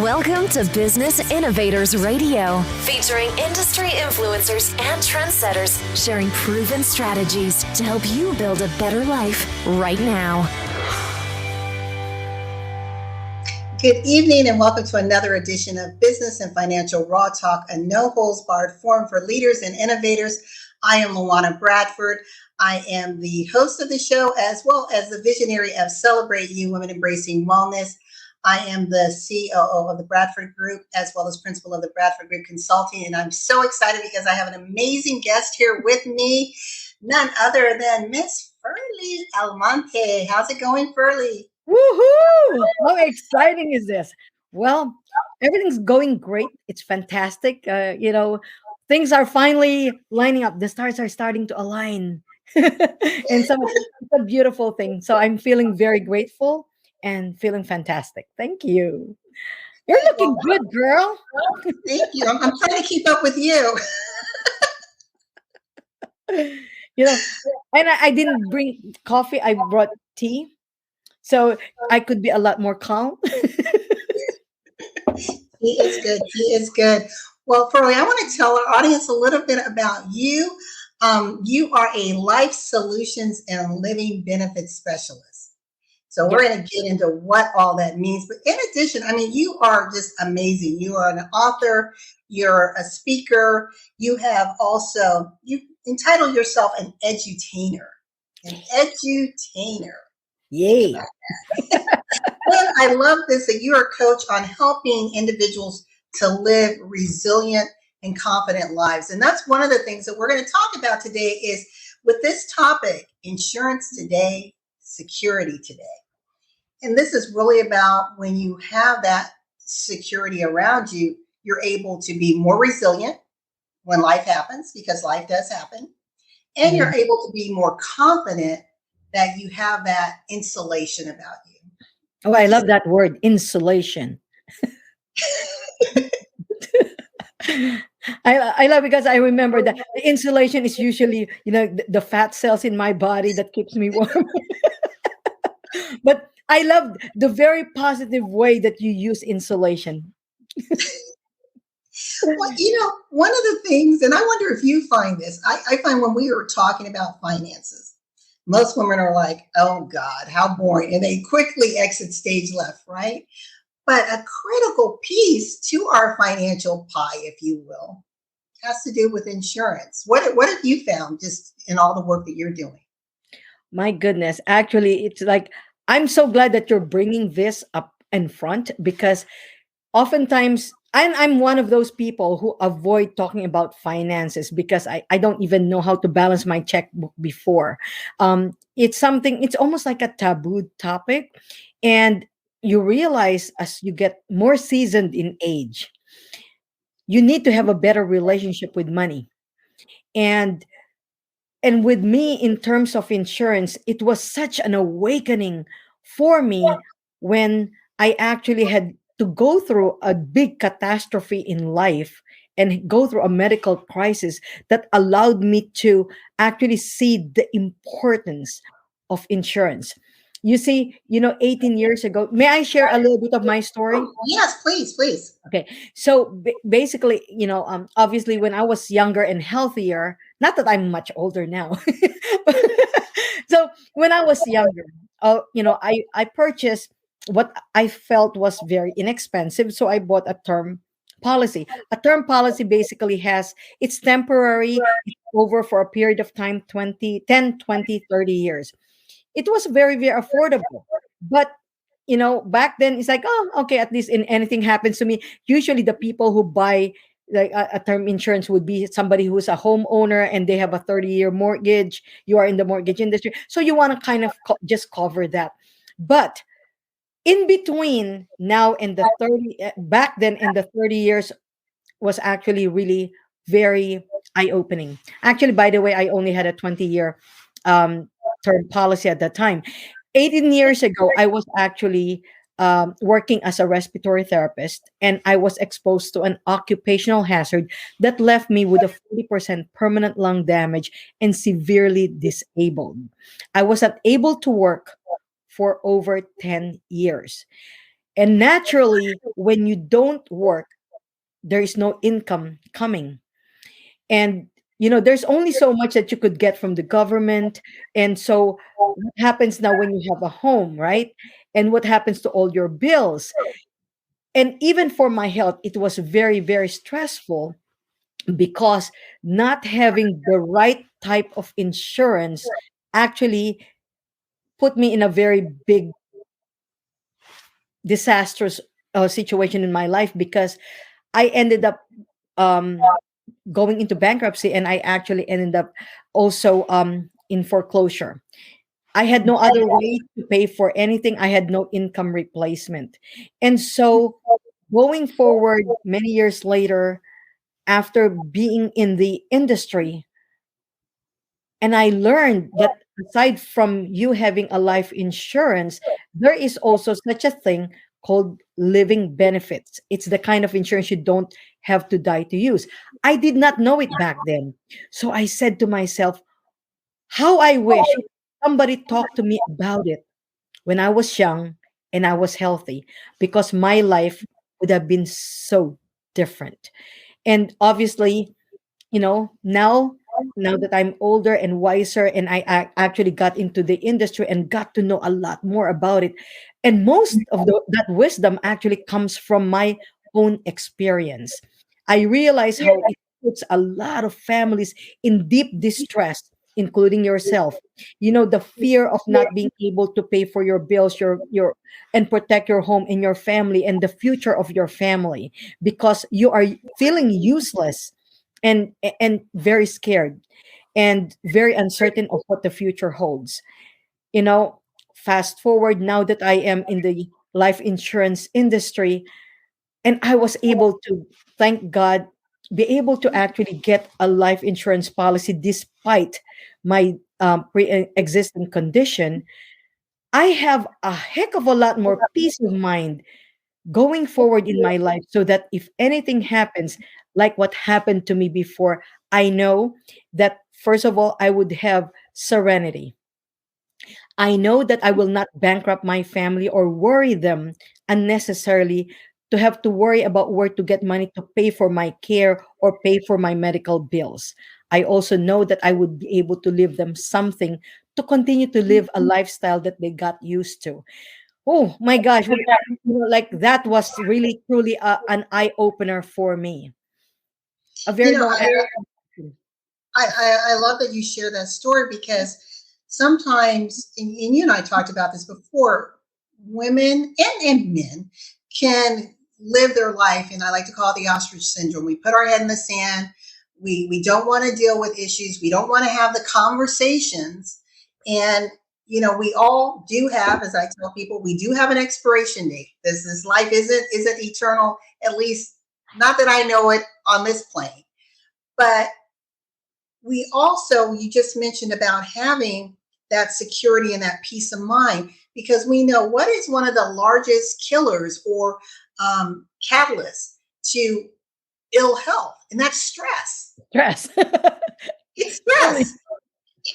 Welcome to Business Innovators Radio, featuring industry influencers and trendsetters sharing proven strategies to help you build a better life right now. Good evening and welcome to another edition of Business and Financial Raw Talk, a no-holds-barred forum for leaders and innovators. I am LaWanna Bradford. I am the host of the show as well as the visionary of Celebrate You, Women Embracing Wellness. I am the COO of the Bradford Group as well as principal of the Bradford Group Consulting. And I'm so excited because I have an amazing guest here with me, none other than Miss FERLIE Almonte. How's it going, FERLIE? Woohoo! How exciting is this? Well, everything's going great. It's fantastic. Things are finally lining up. The stars are starting to align. And so it's a beautiful thing. So I'm feeling very grateful and feeling fantastic. Thank you. You're looking good, girl. Thank you. I'm trying to keep up with you. And I didn't bring coffee. I brought tea. So I could be a lot more calm. He is good. He is good. Well, FERLIE, I want to tell our audience a little bit about you. You are a life solutions and living benefits specialist. So we're going to get into what all that means. But in addition, I mean, you are just amazing. You are an author. You're a speaker. You have also, you entitle yourself an edutainer. An edutainer. Yay. And I love this, that you're a coach on helping individuals to live resilient and confident lives. And that's one of the things that we're going to talk about today is with this topic, insurance today, security today. And this is really about when you have that security around you, you're able to be more resilient when life happens, because life does happen. And you're able to be more confident that you have that insulation about you. Oh, I love that word, insulation. I love because I remember that the insulation is usually, the fat cells in my body that keeps me warm. But I love the very positive way that you use insulation. Well, one of the things, and I wonder if you find this, I find when we are talking about finances, most women are like, oh God, how boring. And they quickly exit stage left, right? But a critical piece to our financial pie, if you will, has to do with insurance. What have you found just in all the work that you're doing? My goodness. Actually, it's like, I'm so glad that you're bringing this up in front because oftentimes, I'm one of those people who avoid talking about finances because I don't even know how to balance my checkbook before. It's almost like a taboo topic. And you realize as you get more seasoned in age, you need to have a better relationship with money. And with me, in terms of insurance, it was such an awakening for me when I actually had to go through a big catastrophe in life and go through a medical crisis that allowed me to actually see the importance of insurance. You see, 18 years ago, may I share a little bit of my story? Oh, yes, please. Okay. So basically, obviously when I was younger and healthier, not that I'm much older now. So when I was younger, I purchased what I felt was very inexpensive. So I bought a term policy. A term policy basically it's temporary, it's over for a period of time, 10, 20, 30 years. It was very, very affordable. But, back then it's like, oh, okay, at least in anything happens to me. Usually the people who buy like a term insurance would be somebody who's a homeowner and they have a 30-year mortgage. You are in the mortgage industry. So you want to kind of just cover that. But in between now and the 30, back then in the 30 years was actually really very eye-opening. Actually, by the way, I only had a 20-year term policy at that time. 18 years ago, I was actually working as a respiratory therapist, and I was exposed to an occupational hazard that left me with a 40% permanent lung damage and severely disabled. I was unable to work for over 10 years. And naturally, when you don't work, there is no income coming. And there's only so much that you could get from the government. And so what happens now when you have a home, right? And what happens to all your bills? And even for my health, it was very, very stressful because not having the right type of insurance actually put me in a very big disastrous situation in my life, because I ended up um, going into bankruptcy, and I actually ended up also in foreclosure. I had no other way to pay for anything. I had no income replacement. And so going forward, many years later, after being in the industry, and I learned that aside from you having a life insurance, there is also such a thing called living benefits. It's the kind of insurance you don't have to die to use. I did not know it back then. So I said to myself, how I wish somebody talked to me about it when I was young and I was healthy, because my life would have been so different. And obviously, now that I'm older and wiser, and actually got into the industry and got to know a lot more about it, and most of that wisdom actually comes from my own experience. I realize how it puts a lot of families in deep distress, including yourself. The fear of not being able to pay for your bills, your and protect your home and your family and the future of your family, because you are feeling useless and very scared and very uncertain of what the future holds. you know Fast forward, now that I am in the life insurance industry, and I was able to, thank God, be able to actually get a life insurance policy despite my pre-existing condition. I have a heck of a lot more peace of mind going forward in my life, so that if anything happens like what happened to me before, I know that first of all, I would have serenity. I know that I will not bankrupt my family or worry them unnecessarily, to have to worry about where to get money to pay for my care or pay for my medical bills. I also know that I would be able to leave them something to continue to live a lifestyle that they got used to. Oh my gosh, like that was really truly an eye opener for me. A You very know, long explanation. I love that you share that story because sometimes, and you and I talked about this before, women and men can live their life, and I like to call it the ostrich syndrome. We put our head in the sand. We don't want to deal with issues. We don't want to have the conversations. And we all do have, as I tell people, we do have an expiration date. This life isn't eternal, at least not that I know it on this plane. But we also, you just mentioned about having that security and that peace of mind, because we know what is one of the largest killers or catalysts to ill health, and that's stress. Stress. It's Really. stress.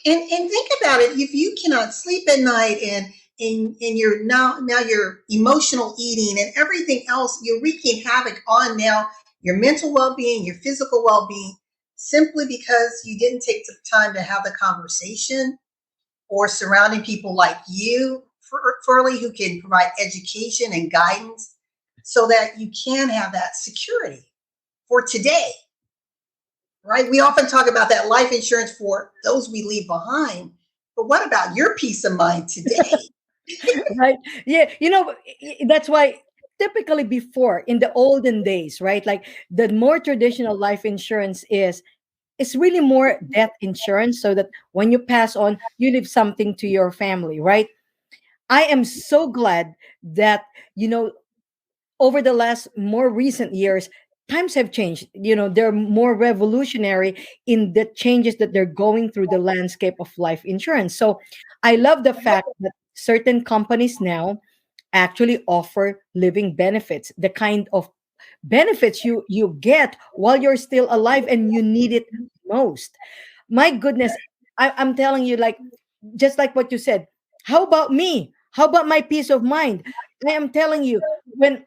And think about it, if you cannot sleep at night, and you're now your emotional eating and everything else, you're wreaking havoc on now your mental well-being, your physical well-being, simply because you didn't take the time to have the conversation, or surrounding people like you, Furley, who can provide education and guidance so that you can have that security for today, right? We often talk about that life insurance for those we leave behind, but what about your peace of mind today? Right. Yeah, that's why typically before, in the olden days, right, like the more traditional life insurance is, it's really more death insurance, so that when you pass on, you leave something to your family, right? I am so glad that, over the last more recent years, times have changed. They're more revolutionary in the changes that they're going through the landscape of life insurance. So I love the fact that certain companies now actually offer living benefits, the kind of benefits you get while you're still alive and you need it most. My goodness, I'm telling you, like, just like what you said, how about me? How about my peace of mind? I am telling you, when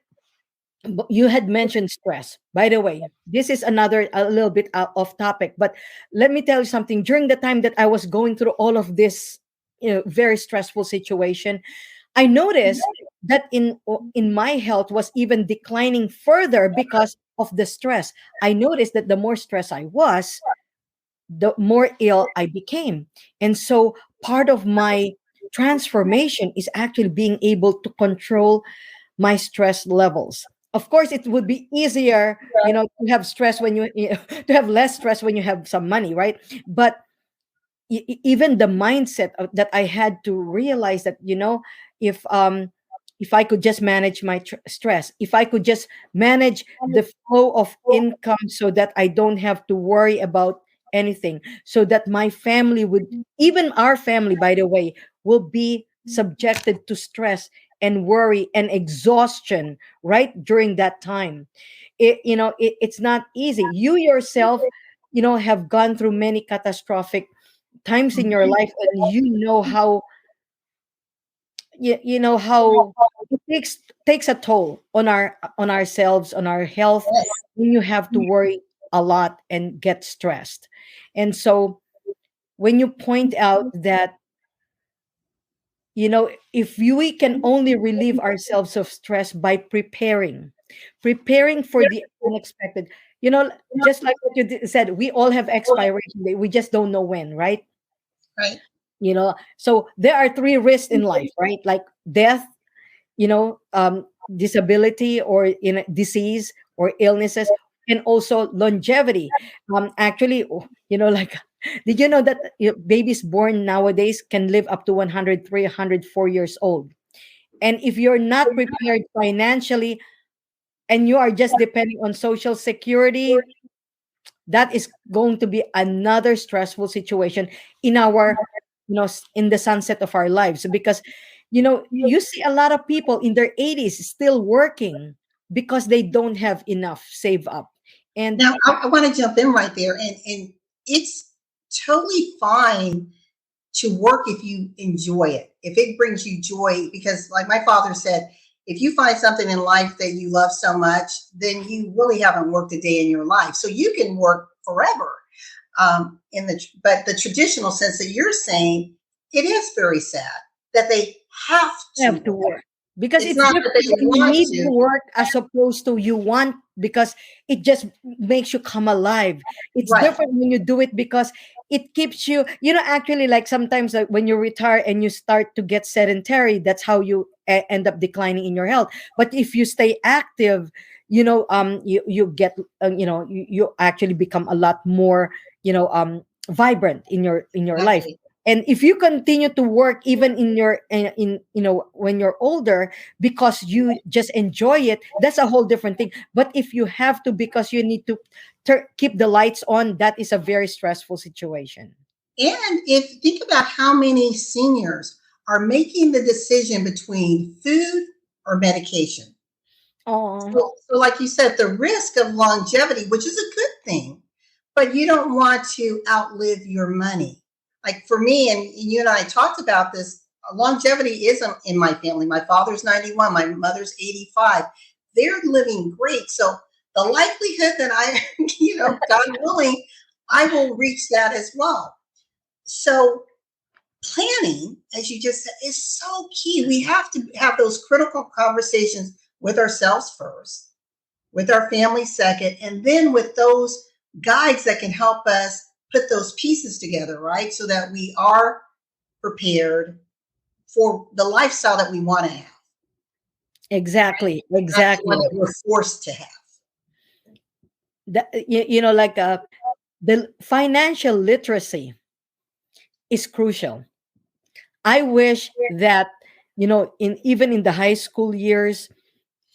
you had mentioned stress. By the way, this is another a little bit off topic, but let me tell you something. During the time that I was going through all of this, very stressful situation, I noticed that in my health was even declining further because of the stress. I noticed that the more stressed I was, the more ill I became. And so part of my transformation is actually being able to control my stress levels. Of course, it would be easier, to have stress when to have less stress when you have some money, right? But even the mindset that I had to realize that, if if I could just manage my stress, if I could just manage the flow of income so that I don't have to worry about anything, so that my family would, even our family, by the way, will be subjected to stress and worry and exhaustion right during that time. It's not easy. You yourself, have gone through many catastrophic times in your life, and how it takes a toll on ourselves, on our health, Yes. when you have to worry a lot and get stressed. And so when you point out that, if we can only relieve ourselves of stress by preparing for the unexpected, just like what you said, we all have expiration date, we just don't know when, right? Right. So there are three risks in life, right? Like death, disability, or disease or illnesses, and also longevity. Actually, like, did you know that babies born nowadays can live up to 103, 104 years old? And if you're not prepared financially, and you are just depending on social security, that is going to be another stressful situation in our, in the sunset of our lives, because you see a lot of people in their 80s still working because they don't have enough save up. And Now, I want to jump in right there, and it's totally fine to work if you enjoy it, if it brings you joy. Because, like my father said, if you find something in life that you love so much, then you really haven't worked a day in your life. So you can work forever. But the traditional sense that you're saying, it is very sad that they have you to have to work. work, because It's it's not that different they when you want need to to. work as opposed to you want, because it just makes you come alive. It's Right. different when you do it because it keeps you, actually, like sometimes, like when you retire and you start to get sedentary, that's how you end up declining in your health. But if you stay active, you get, you actually become a lot more, vibrant in your life. Exactly. And if you continue to work even in your in when you're older, because you just enjoy it, that's a whole different thing. But if you have to, because you need to keep the lights on, that is a very stressful situation. And if think about how many seniors are making the decision between food or medication. Oh, So like you said, the risk of longevity, which is a good thing, but you don't want to outlive your money. Like for me, and you and I talked about this, longevity isn't in my family. My father's 91, my mother's 85. They're living great. So the likelihood that I, God willing, I will reach that as well. So planning, as you just said, is so key. We have to have those critical conversations with ourselves first, with our family second, and then with those guides that can help us put those pieces together, right? So that we are prepared for the lifestyle that we want to have, exactly, not the one exactly. that we're forced to have. Like, the financial literacy is crucial. I wish that, in even in the high school years,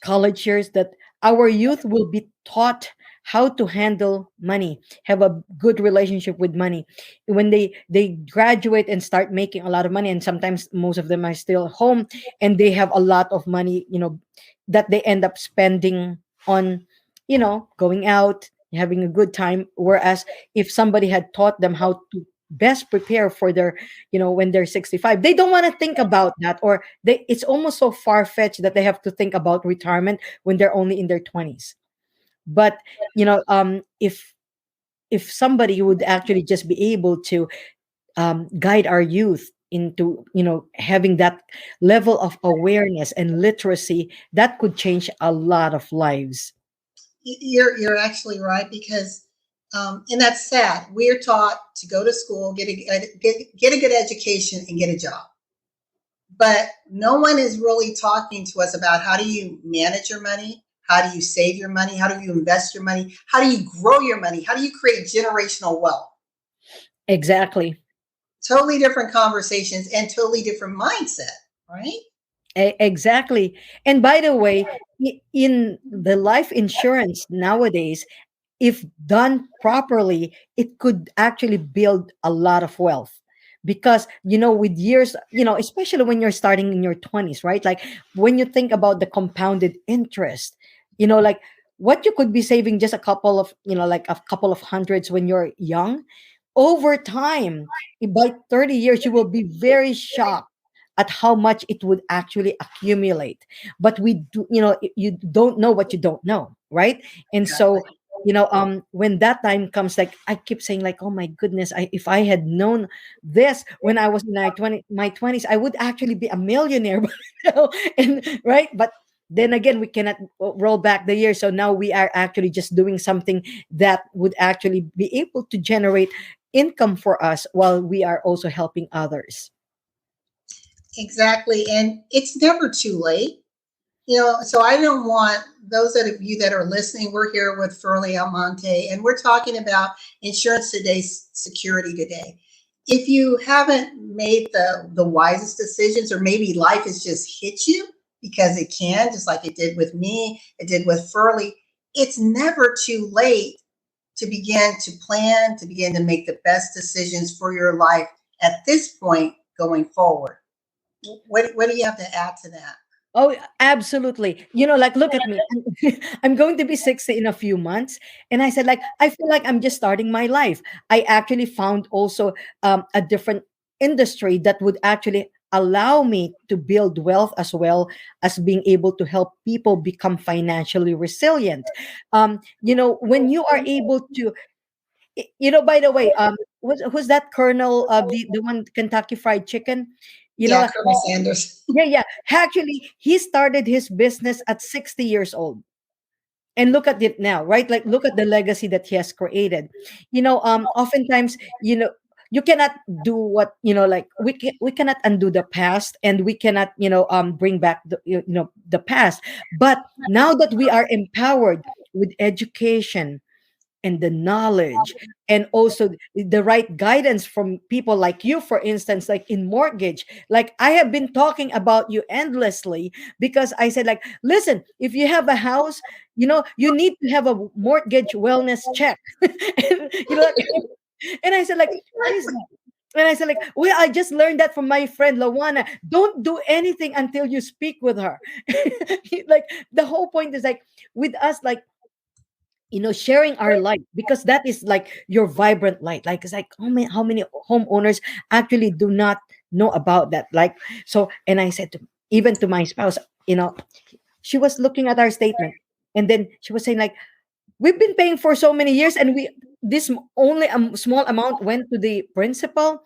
college years, that our youth will be taught how to handle money, have a good relationship with money. When they graduate and start making a lot of money, and sometimes most of them are still home, and they have a lot of money, that they end up spending on, going out, having a good time. Whereas if somebody had taught them how to best prepare for their, when they're 65. They don't want to think about that, or it's almost so far-fetched that they have to think about retirement when they're only in their 20s. But if somebody would actually just be able to guide our youth into having that level of awareness and literacy, that could change a lot of lives. You're actually right, because and that's sad. We're taught to go to school, get a good education, and get a job. But no one is really talking to us about how do you manage your money? How do you save your money? How do you invest your money? How do you grow your money? How do you create generational wealth? Exactly. Totally different conversations and totally different mindset, right? Exactly. And by the way, in the life insurance nowadays, if done properly, it could actually build a lot of wealth. Because, with years, especially when you're starting in your 20s, right? Like when you think about the compounded interest, like what you could be saving just a couple of, like a couple of hundreds when you're young, over time, by 30 years, you will be very shocked at how much it would actually accumulate. But we do, you don't know what you don't know, right? And so, Exactly. when that time comes, like I keep saying, like, oh my goodness, if I had known this when I was in my 20s, I would actually be a millionaire. And right, but then again, we cannot roll back the years, so now we are actually just doing something that would actually be able to generate income for us while we are also helping others. Exactly. And it's never too late. So I don't want those of you that are listening. We're here with FERLIE Almonte, and we're talking about insurance today, security today. If you haven't made the wisest decisions, or maybe life has just hit you, because it can, just like it did with me, it did with FERLIE, it's never too late to begin to plan, to begin to make the best decisions for your life at this point going forward. What do you have to add to that? Oh, absolutely. Like, look at me. I'm going to be 60 in a few months. And I said, like, I feel like I'm just starting my life. I actually found also a different industry that would actually allow me to build wealth, as well as being able to help people become financially resilient. When you are able to, by the way, who's that Colonel, the one Kentucky Fried Chicken? You Yeah, know, Colonel Sanders. yeah, yeah. Actually, he started his business at 60 years old. And look at it now, right? Like, look at the legacy that he has created. Oftentimes, you cannot do what, like we cannot undo the past, and we cannot, bring back the past. But now that we are empowered with education and the knowledge, and also the right guidance from people like you, for instance, like in mortgage, like I have been talking about you endlessly, because I said, like, listen, if you have a house, you need to have a mortgage wellness check. And, and I said, like, what is that? And I said, like, well, I just learned that from my friend LaWanna. Don't do anything until you speak with her. Like, the whole point is, like, with us, like, sharing our light, because that is like your vibrant light. Like, it's like, how many homeowners actually do not know about that? Like, so, and I said to, even to my spouse, she was looking at our statement, and then she was saying, like, we've been paying for so many years, and this only a small amount went to the principal.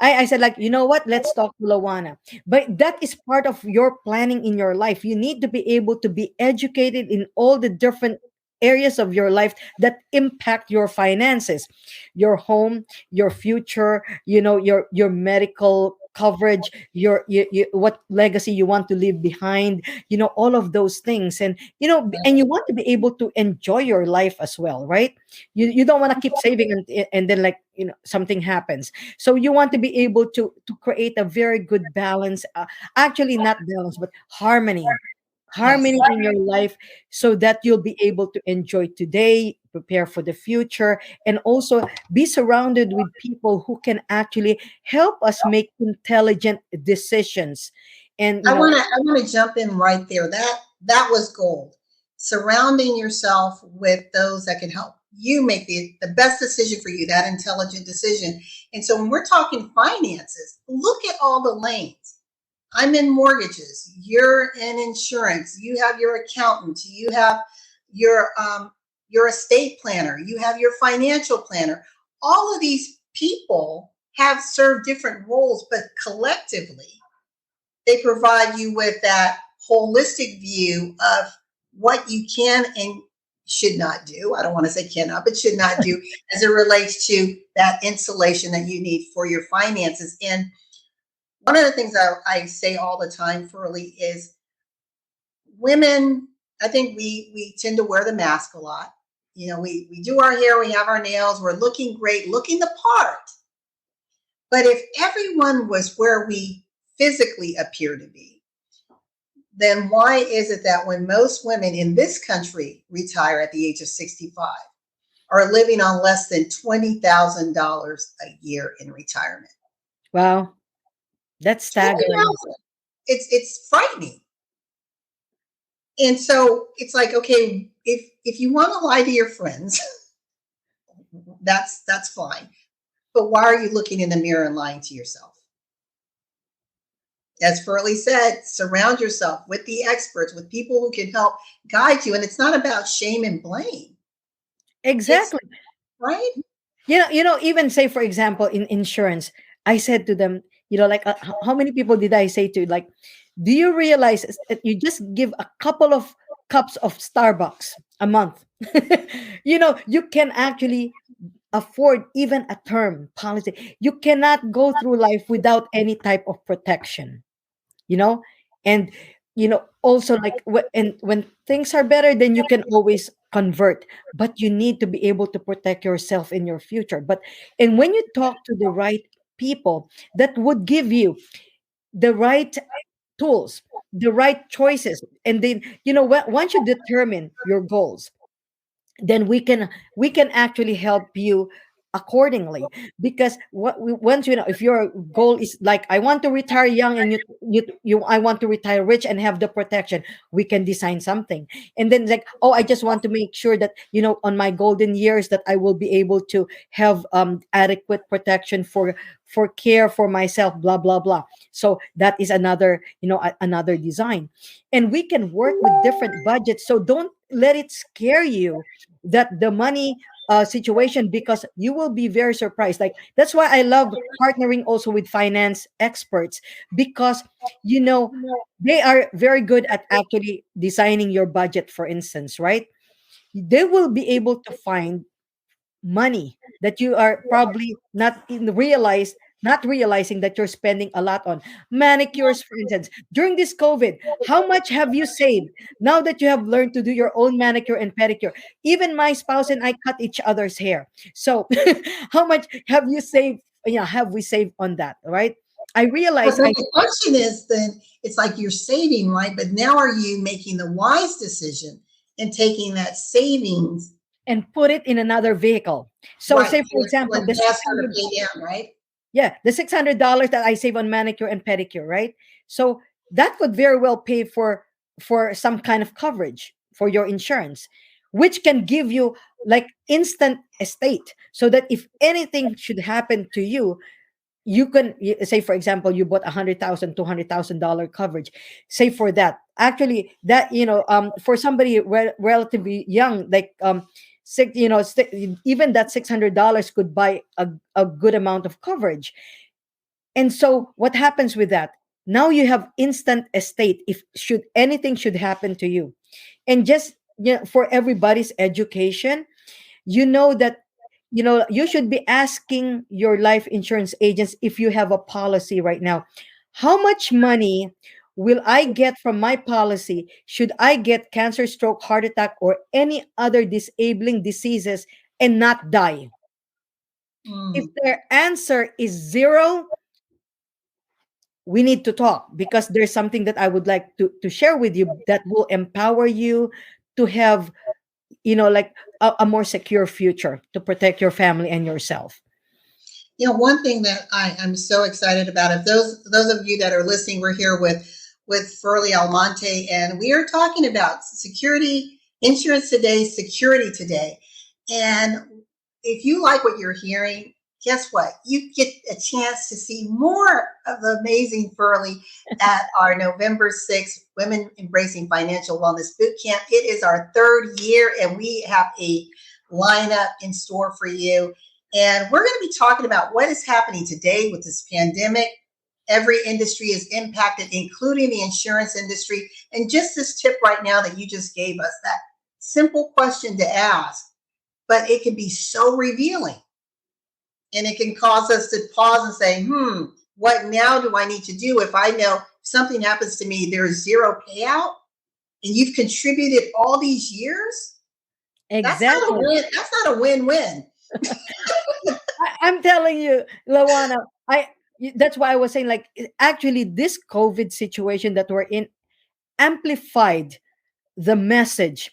I said, like, you know what? Let's talk to LaWanna. But that is part of your planning in your life. You need to be able to be educated in all the different areas of your life that impact your finances, your home, your future, your medical coverage, what legacy you want to leave behind, all of those things. And and you want to be able to enjoy your life as well, right? You don't want to keep saving, and then, like, something happens. So you want to be able to create a very good balance, actually not balance, but Yes. harmony in your life, so that you'll be able to enjoy today, prepare for the future, and also be surrounded with people who can actually help us make intelligent decisions. And I want to jump in right there. That was gold. Surrounding yourself with those that can help you make the best decision for you, that intelligent decision. And so when we're talking finances, look at all the lanes. I'm in mortgages. You're in insurance. You have your accountant. You have your estate planner. You have your financial planner. All of these people have served different roles, but collectively, they provide you with that holistic view of what you can and should not do. I don't want to say cannot, but should not do as it relates to that insulation that you need for your finances. And one of the things I say all the time, Ferlie, is women, I think we tend to wear the mask a lot. We do our hair, we have our nails, we're looking great, looking the part. But if everyone was where we physically appear to be, then why is it that when most women in this country retire at the age of 65 are living on less than $20,000 a year in retirement? Wow. That's staggering. It's frightening. And so it's like, okay, if you want to lie to your friends, that's fine. But why are you looking in the mirror and lying to yourself? As Ferlie said, surround yourself with the experts, with people who can help guide you. And it's not about shame and blame. Exactly. Right? Even say, for example, in insurance, I said to them, like how many people did I say to, like, do you realize that you just give a couple of cups of Starbucks a month? You can actually afford even a term policy. You cannot go through life without any type of protection, and also, like, when things are better, then you can always convert, but you need to be able to protect yourself in your future. And when you talk to the right people that would give you the right tools, the right choices, and then once you determine your goals, then we can actually help you accordingly. Because once if your goal is like, I want to retire young, and I want to retire rich and have the protection, we can design something. And then, like, oh, I just want to make sure that on my golden years that I will be able to have adequate protection for care for myself, blah blah blah. So that is another another design. And we can work with different budgets, so don't let it scare you that the money situation, because you will be very surprised. Like, that's why I love partnering also with finance experts, because they are very good at actually designing your budget, for instance, right? They will be able to find money that you are probably not realizing that you're spending a lot on manicures, for instance. During this COVID, how much have you saved now that you have learned to do your own manicure and pedicure? Even my spouse and I cut each other's hair. So how much have you saved? Have we saved on that, right? I realize the question is, then it's like you're saving, right? But now are you making the wise decision and taking that savings and put it in another vehicle? So, right, say, for example, the pay down, right? Yeah, the $600 that I save on manicure and pedicure, right? So that could very well pay for some kind of coverage for your insurance, which can give you like instant estate, so that if anything should happen to you, you can say, for example, you bought $100,000, $200,000 coverage. Say for that, actually, that for somebody relatively young, like even that $600 could buy a good amount of coverage. And so what happens with that? Now you have instant estate if anything should happen to you. And just for everybody's education, that you should be asking your life insurance agents, if you have a policy right now, how much money will I get from my policy should I get cancer, stroke, heart attack, or any other disabling diseases and not die? If their answer is zero, we need to talk, because there's something that I would like to share with you that will empower you to have like a more secure future to protect your family and yourself. One thing that I'm so excited about, if those of you that are listening, we're here with FERLIE Almonte, and we are talking about security, insurance today, security today. And if you like what you're hearing, guess what? You get a chance to see more of the amazing Furlie at our November 6th Women Embracing Financial Wellness Boot Camp. It is our third year, and we have a lineup in store for you. And we're going to be talking about what is happening today with this pandemic. Every industry is impacted, including the insurance industry. And just this tip right now that you just gave us, that simple question to ask, but it can be so revealing. And it can cause us to pause and say, what now do I need to do if I know if something happens to me, there's zero payout and you've contributed all these years? Exactly. That's not a win. That's not a win-win. I'm telling you, LaWanna, that's why I was saying, like, actually, this COVID situation that we're in amplified the message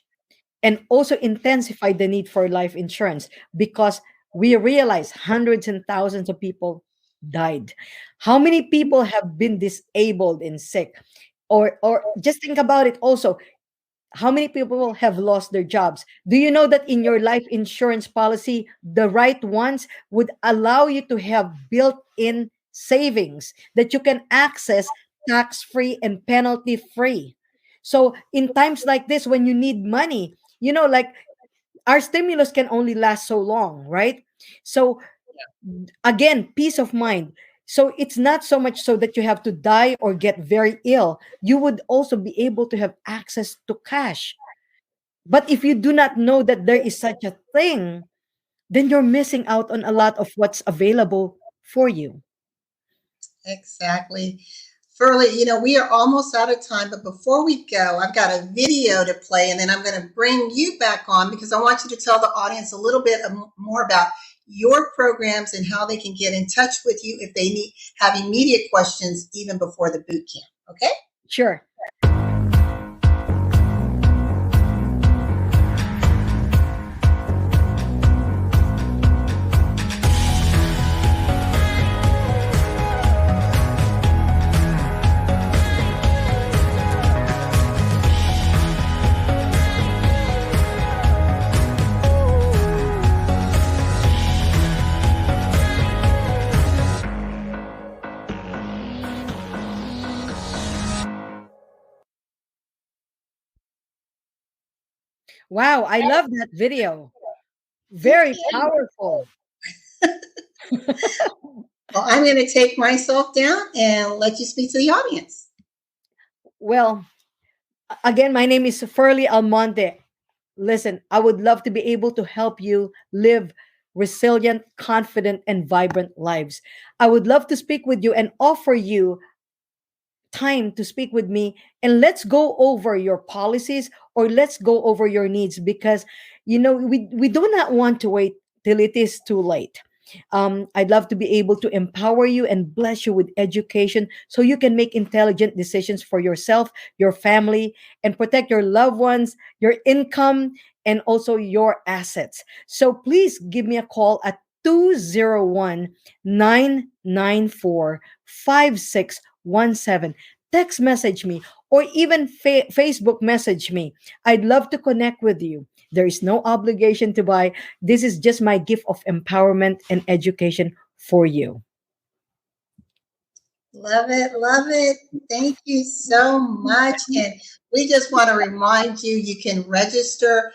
and also intensified the need for life insurance, because we realize hundreds and thousands of people died. How many people have been disabled and sick? Or just think about it also. How many people have lost their jobs? Do you know that in your life insurance policy, the right ones would allow you to have built-in savings that you can access tax-free and penalty-free? So in times like this, when you need money, like, our stimulus can only last so long, right? So again, peace of mind. So it's not so much so that you have to die or get very ill. You would also be able to have access to cash. But if you do not know that there is such a thing, then you're missing out on a lot of what's available for you. Exactly. Furlie, we are almost out of time, but before we go, I've got a video to play, and then I'm going to bring you back on because I want you to tell the audience a little bit more about your programs and how they can get in touch with you if they have immediate questions even before the boot camp. Okay? Sure. Wow, I love that video. Very powerful. Well, I'm going to take myself down and let you speak to the audience. Well, again, my name is FERLIE Almonte. Listen, I would love to be able to help you live resilient, confident, and vibrant lives. I would love to speak with you and offer you time to speak with me, and let's go over your policies, or let's go over your needs, because we do not want to wait till it is too late. I'd love to be able to empower you and bless you with education so you can make intelligent decisions for yourself, your family, and protect your loved ones, your income, and also your assets. So please give me a call at 201-994-5617. Text message me, or even Facebook message me. I'd love to connect with you. There is no obligation to buy. This is just my gift of empowerment and education for you. Love it. Love it. Thank you so much. And we just want to remind you, you can register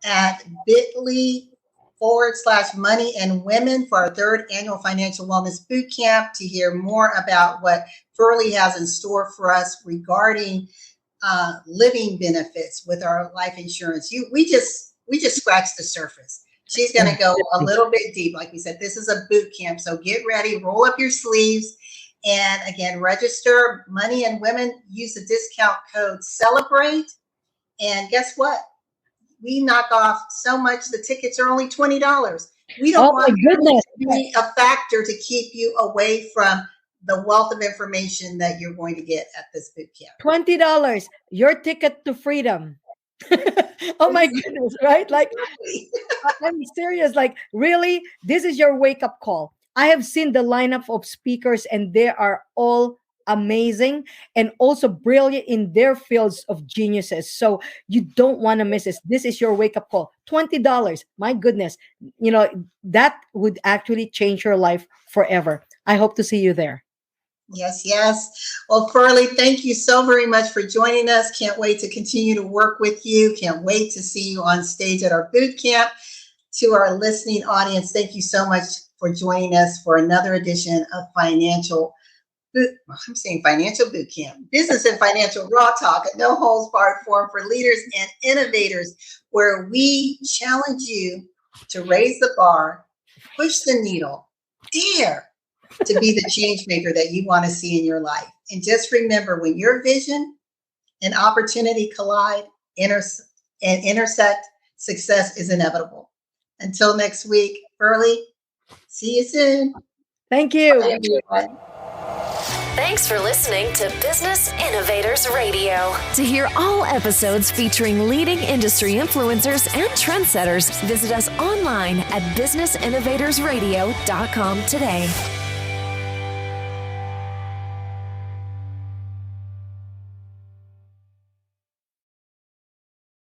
at bit.ly/money and women for our third annual financial wellness boot camp to hear more about what FERLIE has in store for us regarding living benefits with our life insurance. We just scratched the surface. She's going to go a little bit deep. Like we said, this is a boot camp. So get ready, roll up your sleeves. And again, register Money and Women, use the discount code CELEBRATE. And guess what? We knock off so much, the tickets are only $20. We don't want to be a factor to keep you away from the wealth of information that you're going to get at this boot camp. $20, your ticket to freedom. Oh my goodness, right? Like, I'm serious. Like, really, this is your wake-up call. I have seen the lineup of speakers, and they are all amazing and also brilliant in their fields of geniuses. So you don't want to miss this. This is your wake up call. $20. My goodness. That would actually change your life forever. I hope to see you there. Yes, yes. Well, FERLIE, thank you so very much for joining us. Can't wait to continue to work with you. Can't wait to see you on stage at our boot camp. To our listening audience, thank you so much for joining us for another edition of Financial Boot Camp, Business and Financial Raw Talk, a no holds barred forum for leaders and innovators, where we challenge you to raise the bar, push the needle, dare to be the change maker that you want to see in your life. And just remember, when your vision and opportunity collide, intersect, success is inevitable. Until next week, FERLIE, see you soon. Thank you. Bye, everyone. Thanks for listening to Business Innovators Radio. To hear all episodes featuring leading industry influencers and trendsetters, visit us online at businessinnovatorsradio.com today.